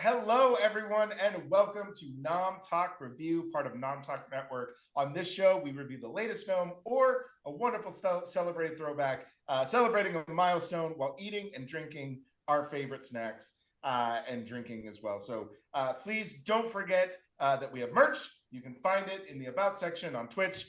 Hello, everyone, and welcome to Nom Talk Review, part of Nom Talk Network. On this show, we review the latest film or a wonderful celebrated throwback, celebrating a milestone while eating and drinking our favorite snacks and drinking as well. So please don't forget that we have merch. You can find it in the About section on Twitch.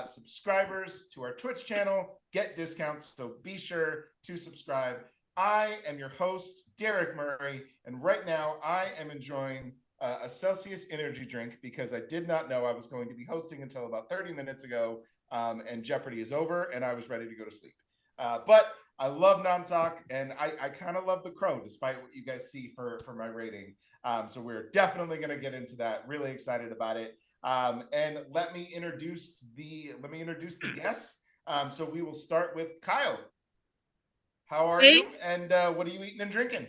Subscribers to our Twitch channel get discounts, so be sure to subscribe. I am your host, Derrick Murray, and right now I am enjoying a Celsius energy drink because I did not know I was going to be hosting until about 30 minutes ago, and Jeopardy is over, and I was ready to go to sleep. But I love Nom Talk, and I kind of love The Crow, despite what you guys see for my rating. So we're definitely going to get into that. Really excited about it. And let me introduce the guests. So we will start with Kyle. How are you? And what are you eating and drinking?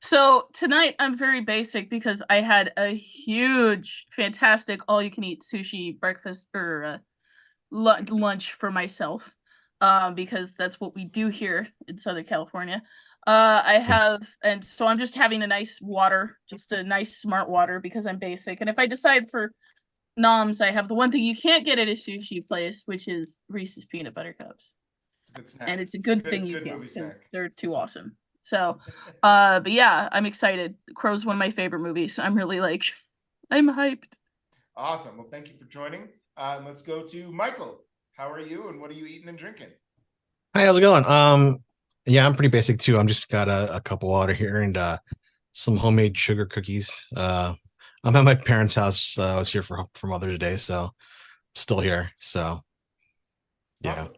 So tonight I'm very basic because I had a huge, fantastic all-you-can-eat sushi breakfast or lunch for myself, because that's what we do here in Southern California. And so I'm just having a nice water, just a nice smart water because I'm basic. And if I decide for noms, I have the one thing you can't get at a sushi place, which is Reese's peanut butter cups. It's a good snack. And it's a good thing you can because they're too awesome. So, but yeah, I'm excited. Crow's one of my favorite movies. I'm really I'm hyped. Awesome. Well, thank you for joining. Let's go to Michael. How are you, and what are you eating and drinking? Hi, how's it going? Yeah, I'm pretty basic too. I'm just got a cup of water here and some homemade sugar cookies. I'm at my parents' house. I was here for Mother's Day, so still here. So yeah. Awesome.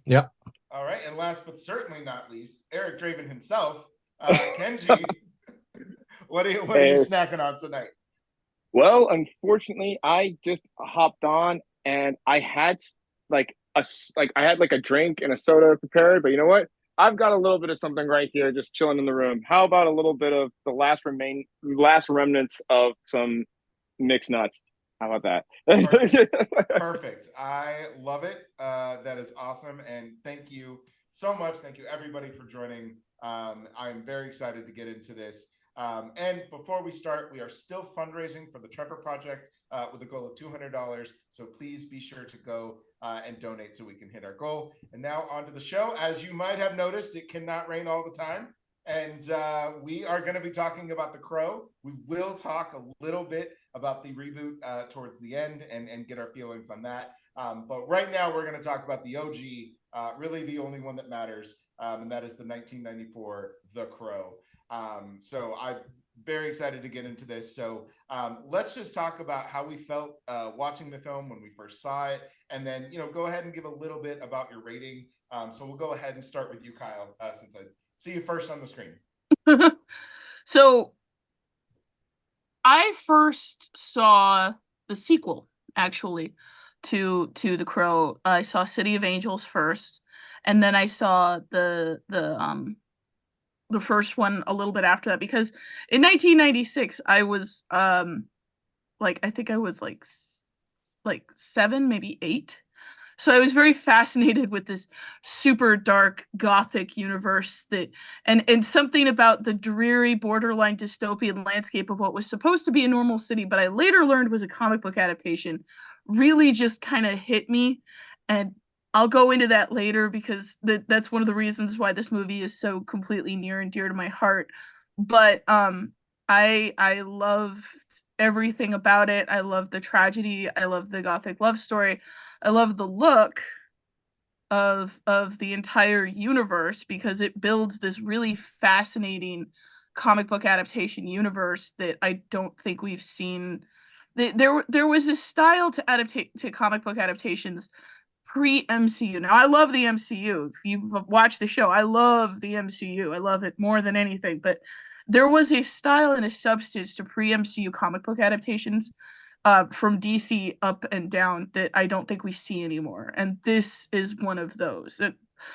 Yep. All right, and last but certainly not least, Eric Draven himself, Kenji. What are you snacking on tonight? Well, unfortunately, I just hopped on and I had a drink and a soda prepared, but you know what? I've got a little bit of something right here just chilling in the room. How about a little bit of the last remnants of some mixed nuts? How about that? Perfect. I love it. That is awesome. And thank you so much. Thank you, everybody, for joining. I'm very excited to get into this. And before we start, we are still fundraising for the Trevor Project with a goal of $200. So please be sure to go and donate so we can hit our goal. And now on to the show. As you might have noticed, it cannot rain all the time. And we are going to be talking about The Crow. We will talk a little bit about the reboot towards the end and get our feelings on that. But right now, we're going to talk about the OG, really the only one that matters, and that is the 1994 The Crow. So I'm very excited to get into this. So let's just talk about how we felt watching the film when we first saw it, and then go ahead and give a little bit about your rating. So we'll go ahead and start with you, Kyle, since I see you first on the screen. So I first saw the sequel, actually, to The Crow. I saw City of Angels first, and then I saw the first one a little bit after that, because in 1996 I was I think I was like 7, maybe 8. So I was very fascinated with this super dark gothic universe and something about the dreary borderline dystopian landscape of what was supposed to be a normal city, but I later learned was a comic book adaptation, really just kind of hit me. And I'll go into that later because that's one of the reasons why this movie is so completely near and dear to my heart. But I loved everything about it. I love the tragedy. I love the gothic love story. I love the look of the entire universe because it builds this really fascinating comic book adaptation universe that I don't think we've seen. There was this style to comic book adaptations pre-MCU. Now, I love the MCU. If you've watched the show, I love the MCU. I love it more than anything. But there was a style and a substance to pre-MCU comic book adaptations from DC up and down that I don't think we see anymore. And this is one of those. And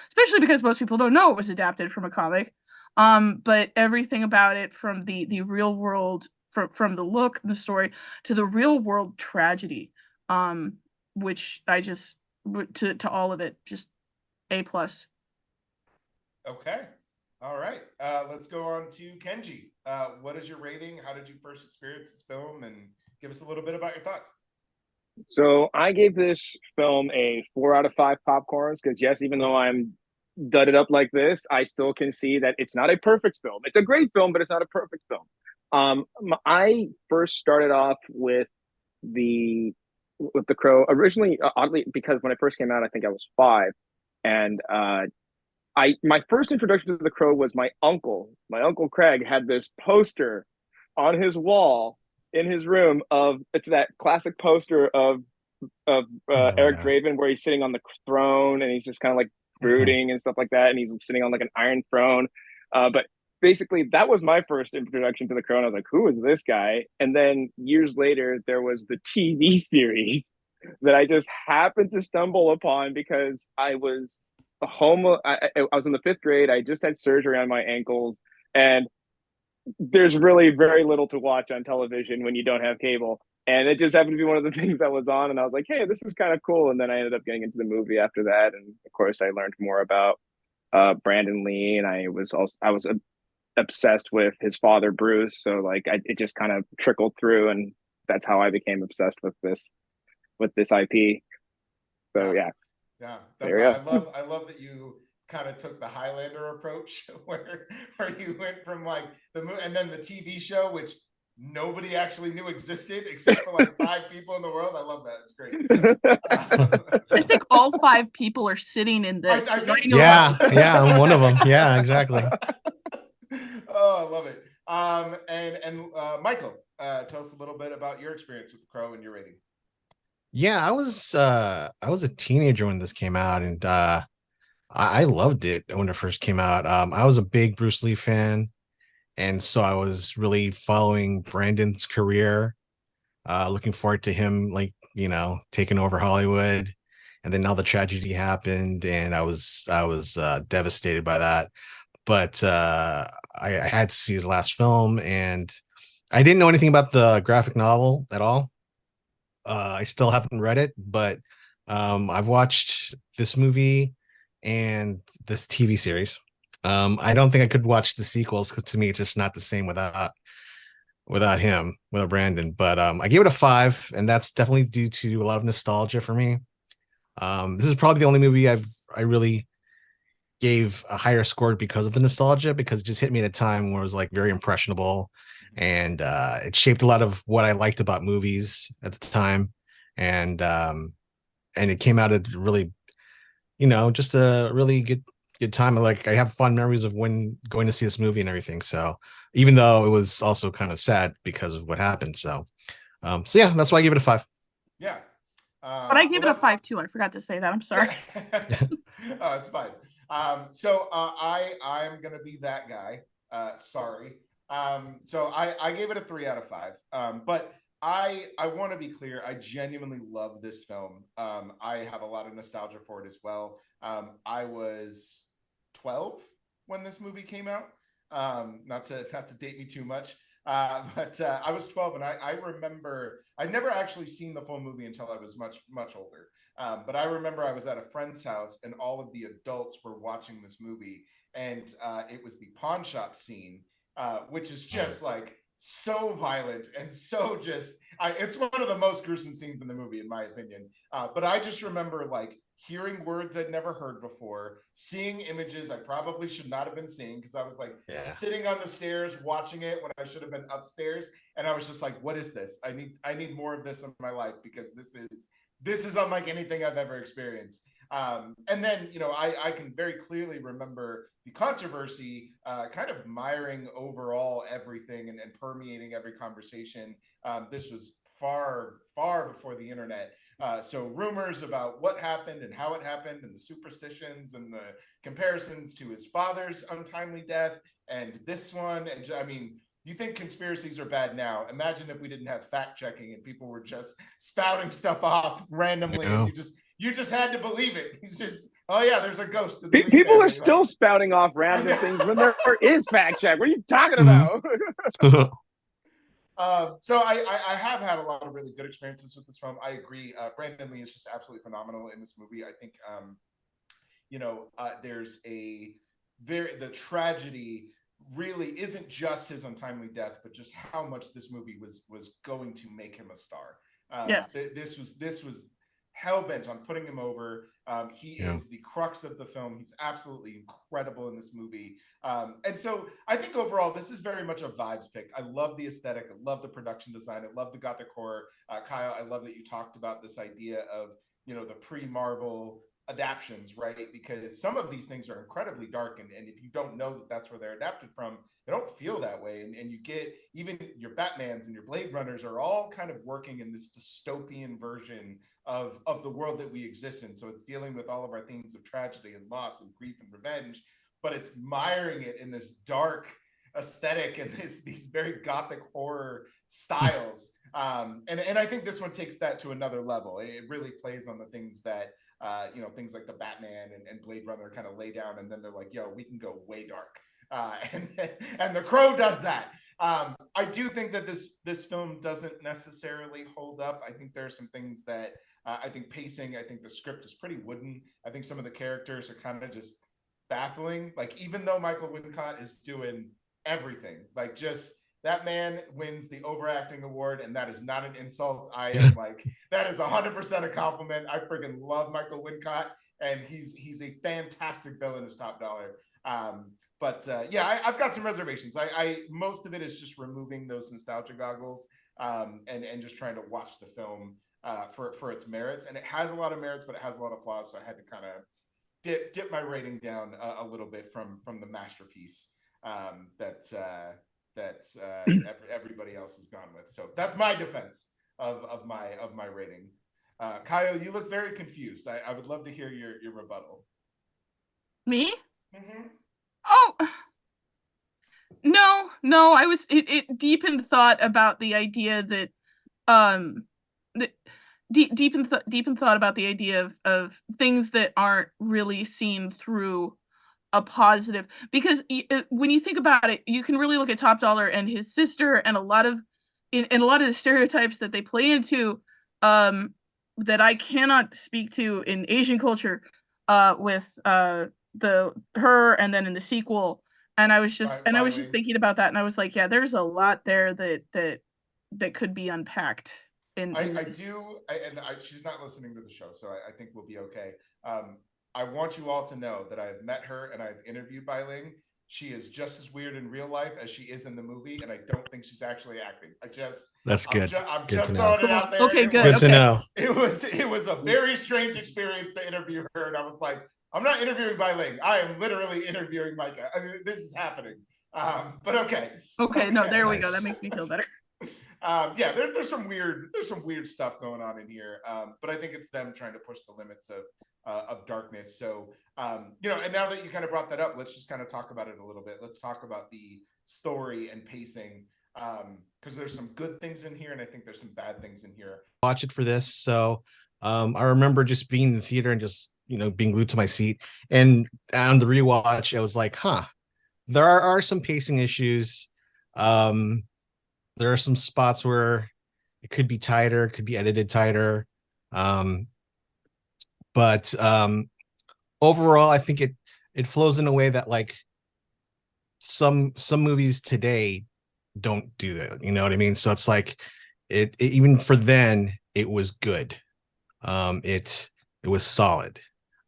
especially because most people don't know it was adapted from a comic. But everything about it, from the real world, from the look and the story, to the real world tragedy, which I just... to all of it, just A+. Okay. All right, let's go on to Kenji. What is your rating? How did you first experience this film? And give us a little bit about your thoughts. So I gave this film a 4 out of 5 popcorns because yes, even though I'm dudded up like this, I still can see that it's not a perfect film. It's a great film, but it's not a perfect film. I first started off the Crow originally, oddly, because when it first came out, I think I was 5, and I my first introduction to the Crow was my uncle. My uncle Craig had this poster on his wall in his room of it's that classic poster of Oh Eric yeah. Draven where he's sitting on the throne and he's just kind of like Mhm. brooding and stuff like that, and he's sitting on like an iron throne. But basically, that was my first introduction to the Crow. And I was like, "Who is this guy?" And then years later, there was the TV series that I just happened to stumble upon because I was home. I was in the 5th grade. I just had surgery on my ankles, and there's really very little to watch on television when you don't have cable. And it just happened to be one of the things that was on, and I was like, "Hey, this is kind of cool." And then I ended up getting into the movie after that, and of course, I learned more about Brandon Lee, and I was obsessed with his father Bruce. So like, it just kind of trickled through, and that's how I became obsessed with this IP. So Yeah, yeah, yeah, there that's we go. I love that you kind of took the Highlander approach where you went from like the movie and then the TV show, which nobody actually knew existed except for like 5 people in the world. I love that. It's great. I think all 5 people are sitting in this I because think I know so. Yeah, yeah, I'm one of them. Yeah, exactly. Oh, I love it. Michael, tell us a little bit about your experience with The Crow and your rating. Yeah, I was a teenager when this came out, and I loved it when it first came out. I was a big Bruce Lee fan, and so I was really following Brandon's career, looking forward to him, like, taking over Hollywood. And then now the tragedy happened, and I was devastated by that. But I had to see his last film, and I didn't know anything about the graphic novel at all. I still haven't read it, but I've watched this movie and this TV series. I don't think I could watch the sequels because to me it's just not the same without Brandon. But I gave it a 5, and that's definitely due to a lot of nostalgia for me. This is probably the only movie I really gave a higher score because of the nostalgia, because it just hit me at a time where I was like very impressionable, and it shaped a lot of what I liked about movies at the time. And it came out at really, just a really good time. Like, I have fond memories of when going to see this movie and everything. So even though it was also kind of sad because of what happened. So yeah, that's why I give it a 5. Yeah. but I gave Well, it a that 5 too. I forgot to say that. I'm sorry. oh, it's fine. I'm gonna be that guy. Sorry. I gave it a 3 out of 5. But I want to be clear. I genuinely love this film. I have a lot of nostalgia for it as well. I was 12 when this movie came out. Not to date me too much. But I was 12, and I remember I'd never actually seen the full movie until I was much older. But I remember I was at a friend's house, and all of the adults were watching this movie, and it was the pawn shop scene, which is just like so violent and so it's one of the most gruesome scenes in the movie, in my opinion. But I just remember like hearing words I'd never heard before, seeing images I probably should not have been seeing because I was like Yeah. sitting on the stairs watching it when I should have been upstairs, and I was just like, "What is this? I need more of this in my life because this is unlike anything I've ever experienced." And then, I can very clearly remember the controversy kind of miring overall everything and permeating every conversation. This was far before the internet. So rumors about what happened and how it happened, and the superstitions and the comparisons to his father's untimely death and this one. And I mean, you think conspiracies are bad now? Imagine if we didn't have fact checking and people were just spouting stuff off randomly, and Yeah. you just had to believe it. He's just, oh yeah, there's a ghost in the Lee People are family. still Like, spouting off I random know. things when there is fact check. What are you talking Mhm. about? So I have had a lot of really good experiences with this film. I agree. Brandon Lee is just absolutely phenomenal in this movie. I think there's a the tragedy really isn't just his untimely death, but just how much this movie was going to make him a star. Yes. This was hell bent on putting him over. He is the crux of the film. He's absolutely incredible in this movie. And so I think overall, this is very much a vibes pick. I love the aesthetic. I love the production design. I love the gothic horror. Kyle, I love that you talked about this idea of, you know, the pre-Marvel adaptions, right? Because some of these things are incredibly dark, and if you don't know that that's where they're adapted from, they don't feel that way. And you get even your Batmans and your Blade Runners are all kind of working in this dystopian version of the world that we exist in. So it's dealing with all of our themes of tragedy and loss and grief and revenge, but it's miring it in this dark aesthetic and these very gothic horror styles. And I think this one takes that to another level. It really plays on the things that you know, things like the Batman and Blade Runner kind of lay down, and then they're like, yo, we can go way dark. And The Crow does that. I do think that this film doesn't necessarily hold up. I think there are some things that I think pacing, I think the script is pretty wooden. I think some of the characters are kind of just baffling. Like, even though Michael Wincott is doing everything, like, just that man wins the overacting award, and that is not an insult. I am like, that is 100% a compliment. I freaking love Michael Wincott, and he's a fantastic villain as Top Dollar. But yeah, I've got some reservations. I most of it is just removing those nostalgia goggles and just trying to watch the film for its merits. And it has a lot of merits, but it has a lot of flaws. So I had to kind of dip my rating down a little bit from the masterpiece that everybody else has gone with. So that's my defense of my rating. Kyle, you look very confused. I would love to hear your rebuttal. Me? Mm-hmm. Oh, no. I was it deep in thought about the idea that deep in thought about the idea of things that aren't really seen through a positive, because when you think about it, you can really look at Top Dollar and his sister and a lot of the stereotypes that they play into that I cannot speak to in Asian culture with her and then in the sequel. And I was just thinking about that, and I was like, yeah, there's a lot there that could be unpacked. She's not listening to the show, so I think we'll be okay. I want you all to know that I've met her and I've interviewed Bai Ling. She is just as weird in real life as she is in the movie, and I don't think she's actually acting. That's good. I'm good just to throwing know. it out there. Okay, good. Good to know. It was a very strange experience to interview her, and I was like, I'm not interviewing Bai Ling. I am literally interviewing Micah. I mean, this is happening. But okay. Okay, no, there we go. That makes me feel better. Yeah, there's some weird stuff going on in here, but I think it's them trying to push the limits of darkness. So you know, and now that you kind of brought that up, let's just kind of talk about it a little bit. Let's talk about the story and pacing, because there's some good things in here, and I think there's some bad things in here. Watch it for this. So I remember just being in the theater and just, you know, being glued to my seat, and on the rewatch I was like, there are some pacing issues. There are some spots where it could be tighter, could be edited tighter. But overall, I think it flows in a way that, like, some movies today don't do that. You know what I mean? So it's like it even for then, it was good. It was solid.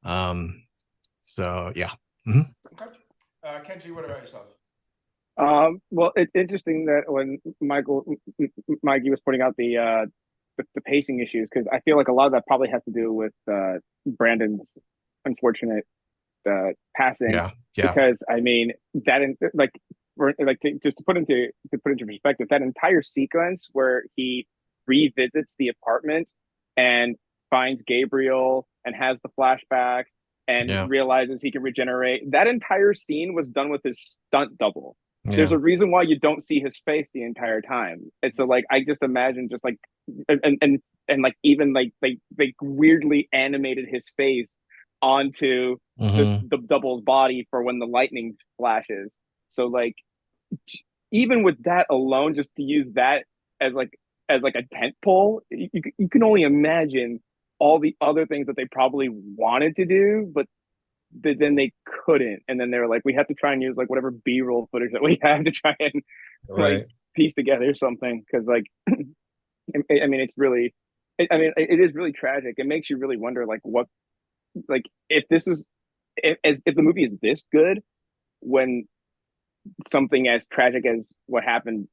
So yeah. Mm-hmm. Okay. Kenji, what about yourself? Well, it's interesting that when Mikey was pointing out the pacing issues, because I feel like a lot of that probably has to do with Brandon's unfortunate passing. Yeah. Because I mean just to put into perspective, that entire sequence where he revisits the apartment and finds Gabriel and has the flashbacks and realizes he can regenerate. That entire scene was done with his stunt double. Yeah. There's a reason why you don't see his face the entire time. And so, like, I just imagine just like and like even like they weirdly animated his face onto just the double's body for when the lightning flashes. So like even with that alone, just to use that as like a tent pole, you can only imagine all the other things that they probably wanted to do, but then they couldn't, and then they were like, we have to try and use like whatever B-roll footage that we have to try and like Right. piece together something, because like I mean it's really I mean it is really tragic. It makes you really wonder like what, like if this was, if the movie is this good when something as tragic as what happened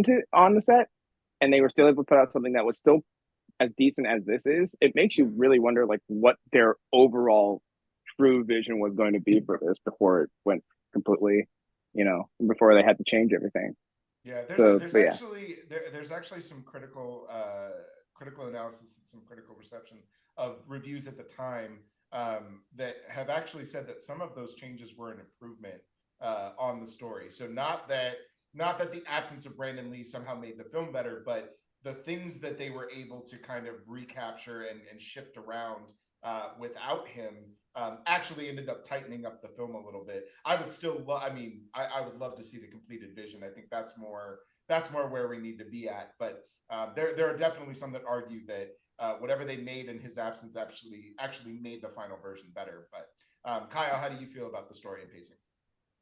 to on the set, and they were still able to put out something that was still as decent as this is, it makes you really wonder like what their overall true vision was going to be for this before it went completely, before they had to change everything. Yeah, So, there's but yeah, actually there's actually some critical analysis and some critical reception of reviews at the time that have actually said that some of those changes were an improvement on the story. So not that the absence of Brandon Lee somehow made the film better, but the things that they were able to kind of recapture and shift around without him actually ended up tightening up the film a little bit. I would still I mean, I would love to see the completed vision. I think that's more where we need to be at. But there are definitely some that argue that whatever they made in his absence actually made the final version better. But Kyle, how do you feel about the story and pacing?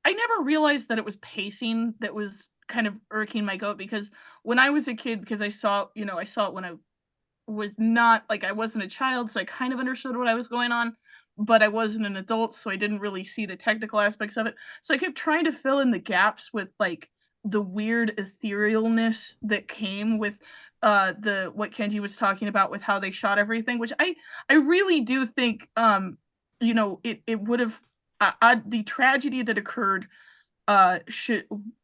I never realized that it was pacing that was kind of irking my goat, because when I was a kid, because I saw it when I was not, like, I wasn't a child, so I kind of understood what I was going on, but I wasn't an adult, so I didn't really see the technical aspects of it. So I kept trying to fill in the gaps with like the weird etherealness that came with the what Kenji was talking about with how they shot everything, which I really do think it would have the tragedy that occurred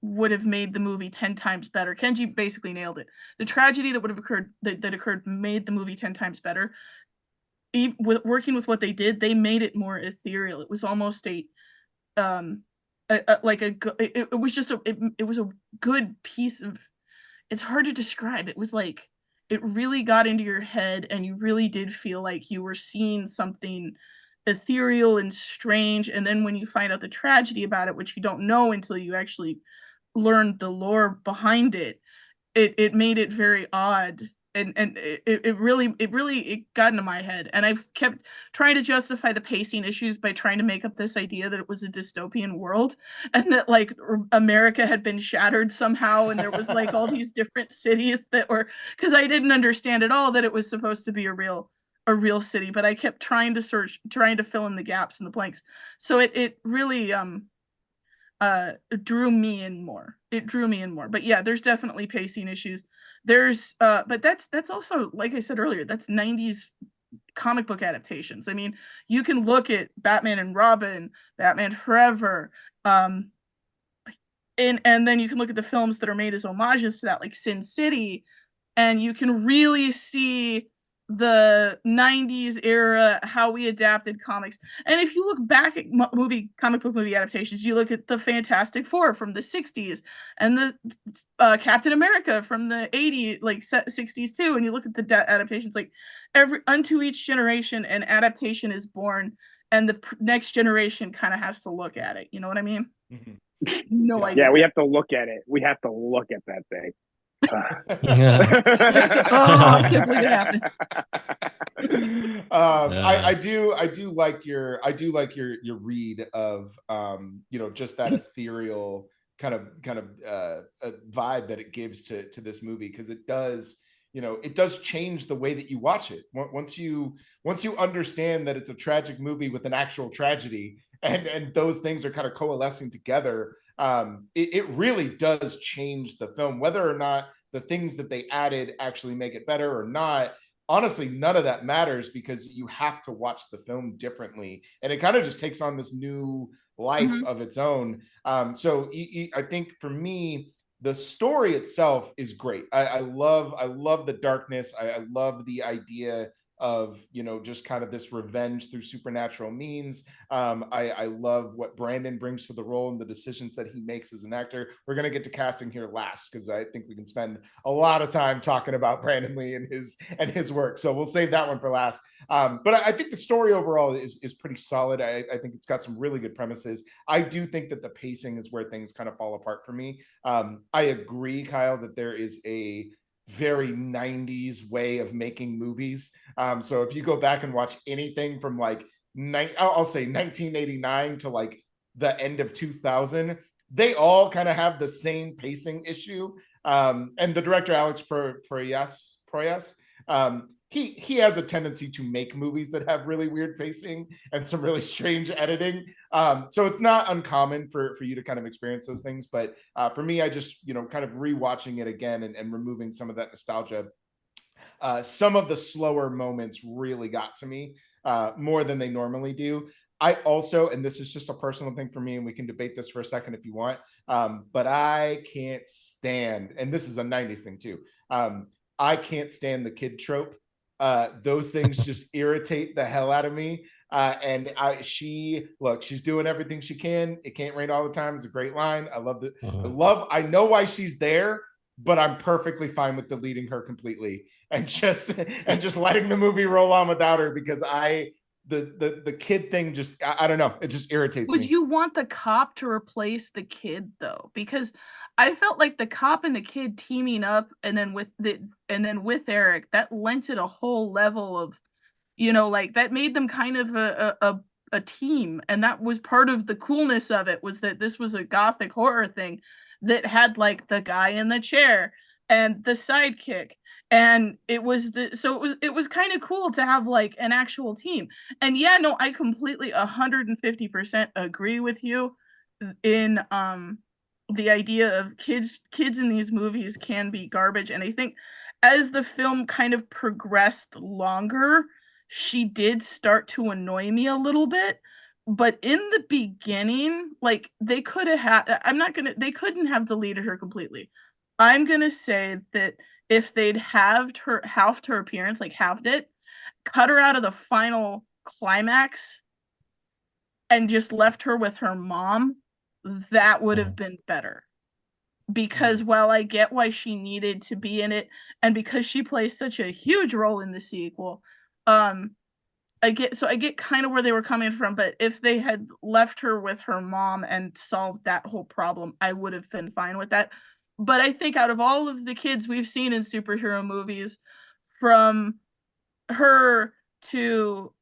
would have made the movie 10 times better. Kenji basically nailed it. The tragedy that would have occurred that occurred made the movie 10 times better. Working with what they did, they made it more ethereal. It was almost it was just it was a good piece of, it's hard to describe. It was like it really got into your head, and you really did feel like you were seeing something ethereal and strange. And then when you find out the tragedy about it, which you don't know until you actually learn the lore behind it, it made it very odd. And it really it got into my head, and I kept trying to justify the pacing issues by trying to make up this idea that it was a dystopian world, and that like America had been shattered somehow, and there was like all these different cities that were, because I didn't understand at all that it was supposed to be a real city, but I kept trying to fill in the gaps and the blanks. So it really drew me in more. It drew me in more. But yeah, there's definitely pacing issues. There's but that's also, like I said earlier, that's 90s comic book adaptations. I mean, you can look at Batman and Robin, Batman Forever, and then you can look at the films that are made as homages to that, like Sin City, and you can really see the 90s era, how we adapted comics. And if you look back at comic book movie adaptations, you look at the Fantastic Four from the 60s, and the Captain America from the 80s, like 60s too, and you look at the adaptations, like unto each generation an adaptation is born, and the next generation kind of has to look at it. You know what I mean? Mm-hmm. No Yeah. idea. Yeah, we have to look at it. We have to look at that thing. I can't believe it happened. I do like your read of just that ethereal kind of vibe that it gives to this movie, because it does change the way that you watch it. Once you understand that it's a tragic movie with an actual tragedy, and those things are kind of coalescing together, it really does change the film. Whether or not the things that they added actually make it better or not, honestly, none of that matters, because you have to watch the film differently, and it kind of just takes on this new life of its own. So I think for me, the story itself is great. I love the darkness. I love the idea of just kind of this revenge through supernatural means. I love what Brandon brings to the role and the decisions that he makes as an actor. We're going to get to casting here last, because I think we can spend a lot of time talking about Brandon Lee and his work, so we'll save that one for last. But I think the story overall is pretty solid. I think it's got some really good premises. I do think that the pacing is where things kind of fall apart for me. I agree, Kyle, that there is a very 90s way of making movies. So if you go back and watch anything from like I'll say 1989 to like the end of 2000, they all kind of have the same pacing issue. And the director Alex Proyas, he has a tendency to make movies that have really weird pacing and some really strange editing. So it's not uncommon for you to kind of experience those things. But for me, I just, kind of rewatching it again and removing some of that nostalgia. Some of the slower moments really got to me more than they normally do. I also, and this is just a personal thing for me, and we can debate this for a second if you want, but I can't stand, and this is a 90s thing too, I can't stand the kid trope. Those things just irritate the hell out of me. She's doing everything she can. It can't rain all the time. It's a great line. I love it. I know why she's there, but I'm perfectly fine with deleting her completely and just letting the movie roll on without her, because the kid thing just, I don't know, it just irritates me. Would you want the cop to replace the kid though? Because I felt like the cop and the kid teaming up and then with Eric, that lent it a whole level of, like that made them kind of a team. And that was part of the coolness of it, was that this was a gothic horror thing that had like the guy in the chair and the sidekick, and it was kind of cool to have like an actual team. And yeah, no, I completely 150% agree with you in the idea of kids in these movies can be garbage. And I think as the film kind of progressed longer, she did start to annoy me a little bit. But in the beginning, like they could have they couldn't have deleted her completely. I'm gonna say that if they'd halved her appearance, like halved it, cut her out of the final climax and just left her with her mom, that would have been better. Because while I get why she needed to be in it, and because she plays such a huge role in the sequel, I get kind of where they were coming from. But if they had left her with her mom and solved that whole problem, I would have been fine with that. But I think out of all of the kids we've seen in superhero movies, from her to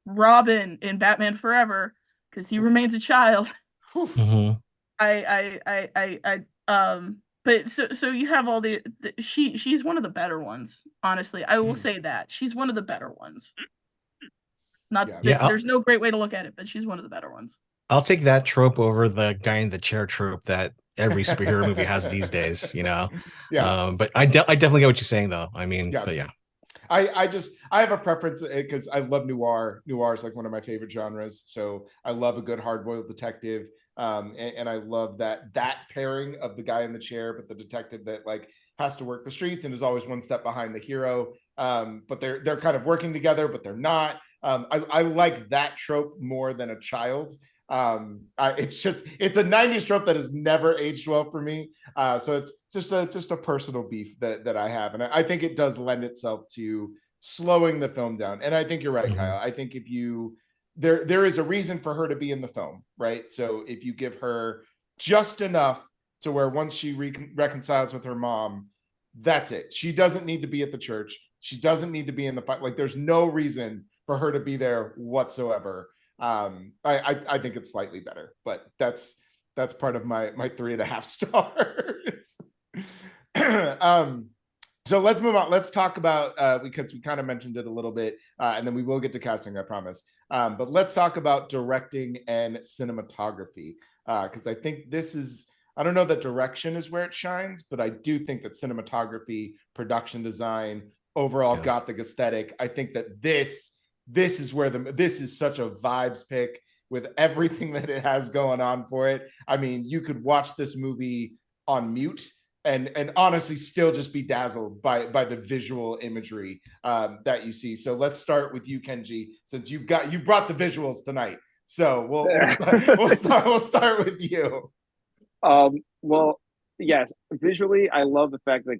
Robin in Batman Forever, because he remains a child. But so you have all she's one of the better ones, honestly. I will say that she's one of the better ones. There's no great way to look at it, but she's one of the better ones. I'll take that trope over the guy in the chair trope that every superhero movie has these days, Yeah. But I definitely get what you're saying though. I mean, but yeah. I have a preference because I love noir. Noir is like one of my favorite genres. So I love a good hard-boiled detective. And I love that pairing of the guy in the chair, but the detective that like has to work the streets and is always one step behind the hero. But they're kind of working together, but they're not. I like that trope more than a child. It's a 90s trope that has never aged well for me. So it's just a personal beef that I have. And I think it does lend itself to slowing the film down. And I think you're right, Kyle. I think if you, there is a reason for her to be in the film, right? So if you give her just enough to where once she reconciles with her mom, that's it. She doesn't need to be at the church. She doesn't need to be in the fight. Like there's no reason for her to be there whatsoever. I think it's slightly better, but that's part of my 3.5 stars. So let's move on. Let's talk about because we kind of mentioned it a little bit, and then we will get to casting, I promise. But let's talk about directing and cinematography, because I think this is, I don't know that direction is where it shines, but I do think that cinematography, production design, overall gothic aesthetic, I think that this is where this is such a vibes pick with everything that it has going on for it. I mean, you could watch this movie on mute and honestly still just be dazzled by the visual imagery that you see. So let's start with you, Kenji, since you brought the visuals tonight. So we'll start with you. Well, yes, visually, I love the fact that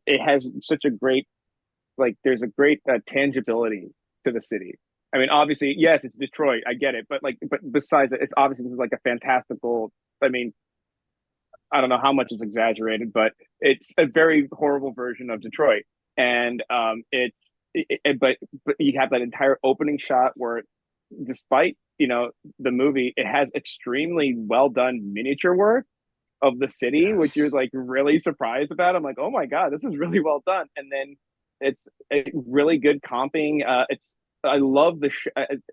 it has such a great, like, there's a great tangibility to the city. I mean, obviously, yes, it's Detroit. I get it, but besides that, it's obviously this is like a fantastical. I mean, I don't know how much is exaggerated, but it's a very horrible version of Detroit, and it's but you have that entire opening shot where, despite the movie, it has extremely well done miniature work of the city, which you're Yes. like really surprised about. I'm like, oh my god, this is really well done. And then it's a really good comping. I love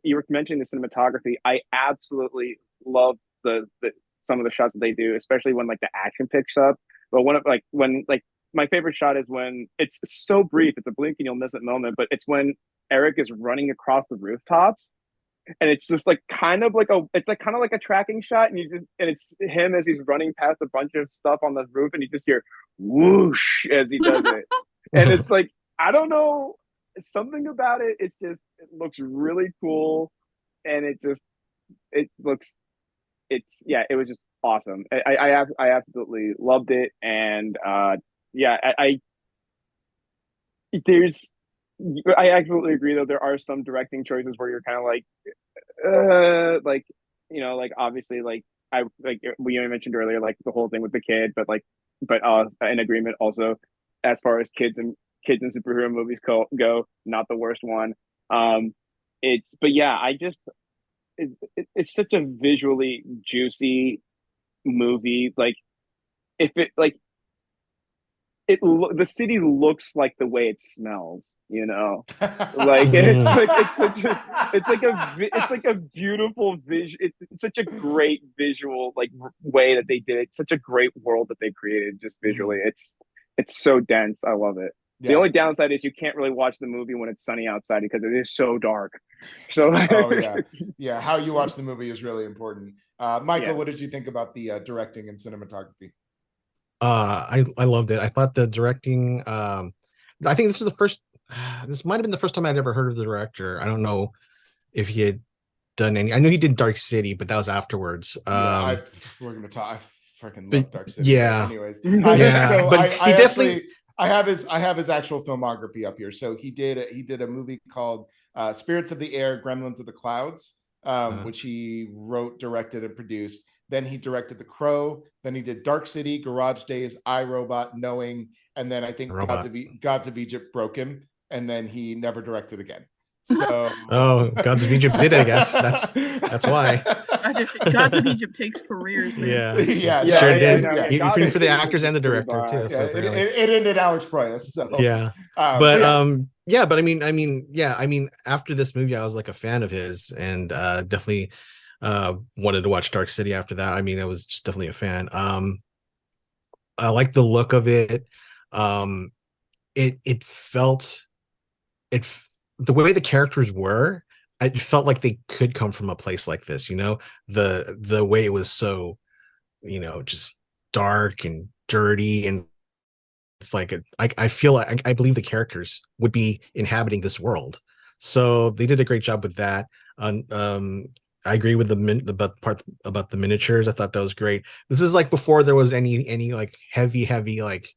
you were mentioning the cinematography. I absolutely love the some of the shots that they do, especially when like the action picks up. But one of like when like my favorite shot is when it's so brief, it's a blink and you'll miss it moment, but it's when Eric is running across the rooftops, and it's just like kind of like a tracking shot, and it's him as he's running past a bunch of stuff on the roof, and you just hear whoosh as he does it. And it's like, I don't know, something about it, it looks really cool, and it was just awesome. I absolutely loved it. And yeah, there's I absolutely agree, though there are some directing choices where you're kind of like like obviously, like I like we mentioned earlier, like the whole thing with the kid, but in agreement also, as far as kids and superhero movies go, not the worst one. It's but yeah, it's such a visually juicy movie. Like, if it like the city looks like the way it smells, like it's Mm. like it's like a beautiful vision. It's such a great visual like way that they did it. Such a great world that they created just visually. It's so dense. I love it. The only downside is you can't really watch the movie when it's sunny outside because it is so dark. So Oh yeah, how you watch the movie is really important. Michael, Yeah. what did you think about the directing and cinematography? I loved it. I thought the directing, I think this was the first, this might have been the first time I'd ever heard of the director. I don't know if he had done any. I know he did Dark City, but that was afterwards. We're gonna talk. I freaking But love Dark City. yeah, But anyways, yeah, but he definitely. actually I have his actual filmography up here. So he did a movie called Spirits of the Air, Gremlins of the Clouds, which he wrote, directed, and produced. Then he directed The Crow. Then he did Dark City, Garage Days, I, Robot, Knowing, and then I think Robot. Gods of Egypt broke him, and then he never directed again. So Oh, Gods of Egypt did it, I guess. That's why. Gods of Egypt takes careers, man. Yeah, yeah, sure no, did. no, yeah. Even for the God, actors and the director too. Yeah, So apparently, it ended Alex Proyas. So yeah. But yeah, but I mean, after this movie, I was like a fan of his, and definitely wanted to watch Dark City after that. I mean, I was just definitely a fan. I like the look of it. It felt the way the characters were. It felt like they could come from a place like this. The way it was so, just dark and dirty, and it's like I feel like I believe the characters would be inhabiting this world. So they did a great job with that. I agree with the part about the miniatures. I thought that was great. This is like before there was any like heavy like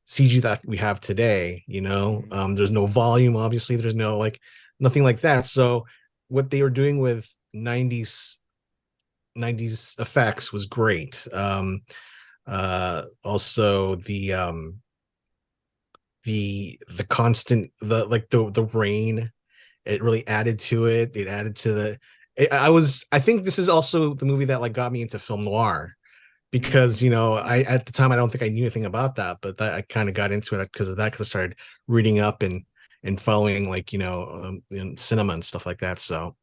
CG that we have today. There's no volume, obviously. There's no like nothing like that. So what they were doing with 90s effects was great. Also the constant the rain, it really added to it. It added to I think this is also the movie that like got me into film noir, because I at the time I don't think I knew anything about that, but I kind of got into it because of that, because I started reading up and following like in cinema and stuff like that. So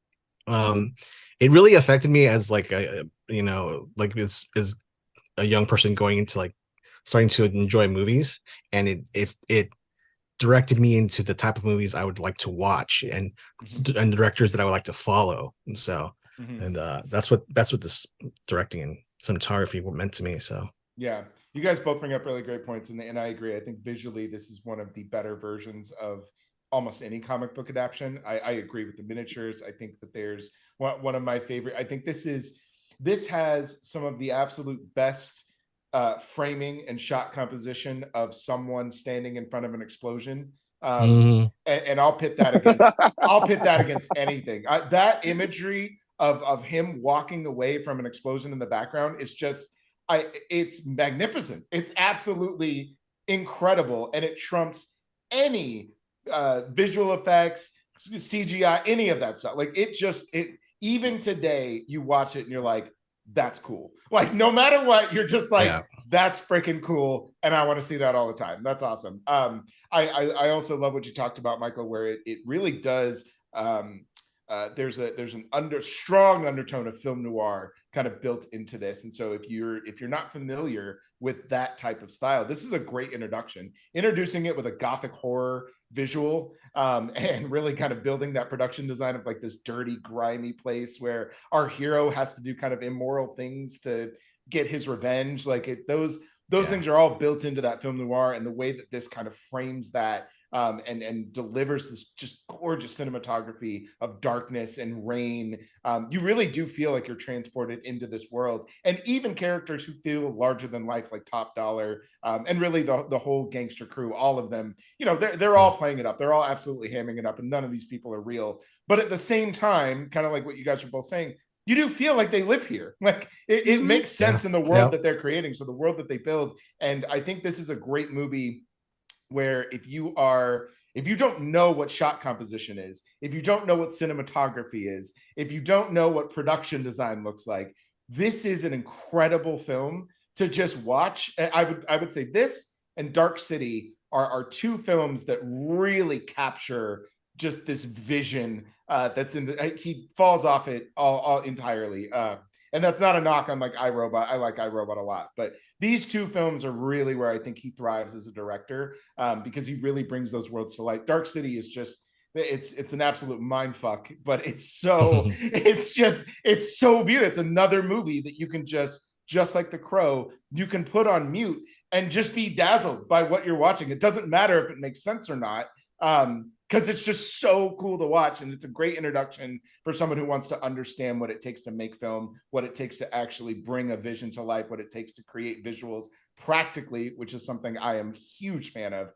it really affected me as like like as a young person going into like starting to enjoy movies, and it directed me into the type of movies I would like to watch, and directors that I would like to follow. And so and that's what this directing and cinematography meant to me. So yeah, you guys both bring up really great points, and I agree. I think visually this is one of the better versions of almost any comic book adaptation. I agree with the miniatures. I think that there's one of my favorite. I think this has some of the absolute best framing and shot composition of someone standing in front of an explosion. And I'll pit that against anything. That imagery of him walking away from an explosion in the background is just it's magnificent. It's absolutely incredible, and it trumps any visual effects, CGI, any of that stuff. Like it even today you watch it and you're like, that's cool. Like no matter what, you're just like, that's freaking cool, and I want to see that all the time. That's awesome. I also love what you talked about, Michael, where it really does. There's an strong undertone of film noir kind of built into this, and so if you're not familiar with that type of style, this is a great introduction. Introducing it with a gothic horror visual, and really kind of building that production design of like this dirty, grimy place where our hero has to do kind of immoral things to get his revenge. Like those things are all built into that film noir, and the way that this kind of frames that. And delivers this just gorgeous cinematography of darkness and rain. You really do feel like you're transported into this world, and even characters who feel larger than life, like Top Dollar, and really the whole gangster crew, all of them, you know, they're all playing it up. They're all absolutely hamming it up, and none of these people are real. But at the same time, kind of like what you guys are both saying, you do feel like they live here. Like it makes sense in the world that they're creating. So the world that they build, and I think this is a great movie where if you don't know what shot composition is, if you don't know what cinematography is, if you don't know what production design looks like, this is an incredible film to just watch. I would say this and Dark City are two films that really capture just this vision that's in the, he falls off it all entirely. And that's not a knock on like iRobot. I like iRobot a lot, but these two films are really where I think he thrives as a director, because he really brings those worlds to life. Dark City is just, it's an absolute mind fuck, but it's so it's so beautiful. It's another movie that you can just like The Crow, you can put on mute and just be dazzled by what you're watching. It doesn't matter if it makes sense or not. Because it's just so cool to watch, and it's a great introduction for someone who wants to understand what it takes to make film, what it takes to actually bring a vision to life, what it takes to create visuals practically, which is something I am a huge fan of.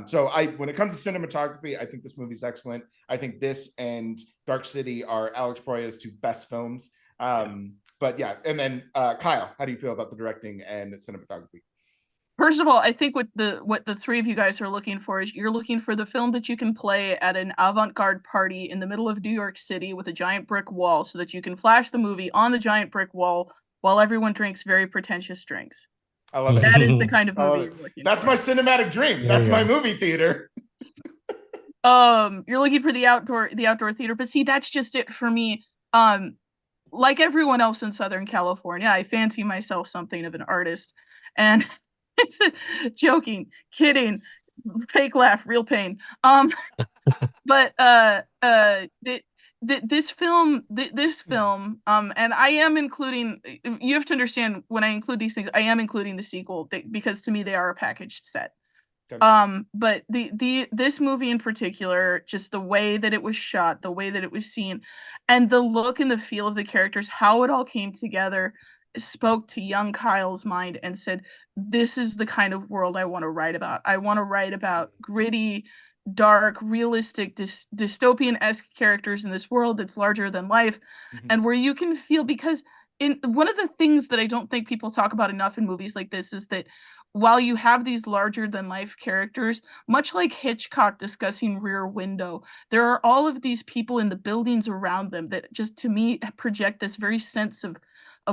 So when it comes to cinematography, I think this movie's excellent. I think this and Dark City are Alex Proyas's two best films. But yeah, and then Kyle, how do you feel about the directing and the cinematography? First of all, I think what the three of you guys are looking for is you're looking for the film that you can play at an avant-garde party in the middle of New York City with a giant brick wall, so that you can flash the movie on the giant brick wall while everyone drinks very pretentious drinks. I love it. That is the kind of movie you're looking That's for. my cinematic dream. That's my movie theater. You're looking for the outdoor theater, but see, that's just it for me. Like everyone else in Southern California, I fancy myself something of an artist, and it's joking, kidding, fake laugh, real pain. But this film, and I am including. You have to understand, when I include these things, I am including the sequel because to me they are a packaged set. But this movie in particular, just the way that it was shot, the way that it was seen, and the look and the feel of the characters, how it all came together, spoke to young Kyle's mind and said, this is the kind of world I want to write about. I want to write about gritty, dark, realistic, dystopian-esque characters in this world that's larger than life, and where you can feel, because in one of the things that I don't think people talk about enough in movies like this is that while you have these larger than life characters, much like Hitchcock discussing Rear Window, there are all of these people in the buildings around them that just, to me, project this very sense of